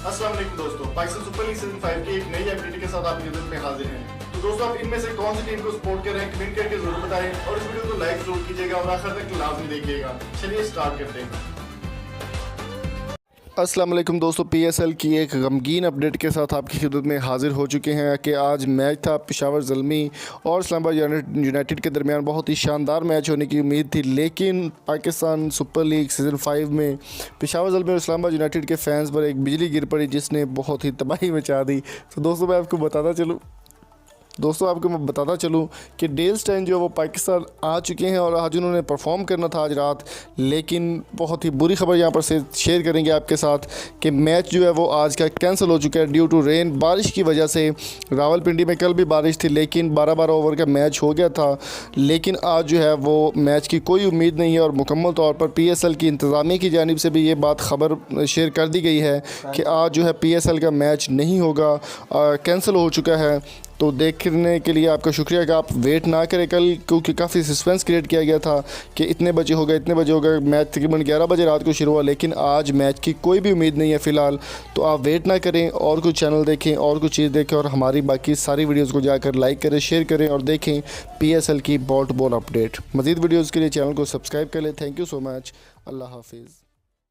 अस्सलाम वालेकुम दोस्तों, पाकिस्तान सुपर लीग सीजन 5 की एक नई अपडेट के साथ आपकी खिदमत में हाजिर हैं। तो दोस्तों, आप इनमें से कौन सी टीम को सपोर्ट कर रहे हैं कमेंट करके जरूर बताएं और इस वीडियो को लाइक जरूर कीजिएगा और आखिर तक लाजमी देखिएगा। चलिए स्टार्ट करते हैं। अस्सलाम वालेकुम दोस्तों, पीएसएल की एक गमगीन अपडेट के साथ आपकी खिदमत में हाजिर हो चुके हैं कि आज मैच था पेशावर ज़ल्मी और इस्लामाबाद यूनाइटेड के दरमियान। बहुत ही शानदार मैच होने की उम्मीद थी, लेकिन पाकिस्तान सुपर लीग सीज़न 5 में पेशावर ज़ल्मी और इस्लामाबाद यूनाइटेड के फैंस पर एक बिजली गिर पड़ी जिसने बहुत ही तबाही मचा दी। तो दोस्तों मैं आपको बताता चलूँ कि डेल स्टाइन जो है वो पाकिस्तान आ चुके हैं और आज उन्होंने परफॉर्म करना था आज रात, लेकिन बहुत ही बुरी खबर यहाँ पर से शेयर करेंगे आपके साथ कि मैच जो है वो आज का कैंसिल हो चुका है ड्यू टू रेन, बारिश की वजह से। रावलपिंडी में कल भी बारिश थी लेकिन 12-12 ओवर का मैच हो गया था, लेकिन आज जो है वो मैच की कोई उम्मीद नहीं है और मुकम्मल तौर पर पीएसएल की इंतज़ामिया की जानिब से भी ये बात खबर शेयर कर दी गई है कि आज जो है पीएसएल का मैच नहीं होगा, कैंसिल हो चुका है। तो देखने के लिए आपका शुक्रिया कि आप वेट ना करें कल, क्योंकि काफ़ी सस्पेंस क्रिएट किया गया था कि इतने बजे होगा। मैच तकरीबन 11 बजे रात को शुरू हुआ, लेकिन आज मैच की कोई भी उम्मीद नहीं है फ़िलहाल। तो आप वेट ना करें और कुछ चैनल देखें और कुछ चीज़ देखें और हमारी बाकी सारी वीडियोज़ को जाकर लाइक करें, शेयर करें और देखें पीएसएल की बॉल टू बॉल अपडेट। मज़ीद वीडियोज़ के लिए चैनल को सब्सक्राइब कर लें। Thank you so much. अल्लाह हाफिज़।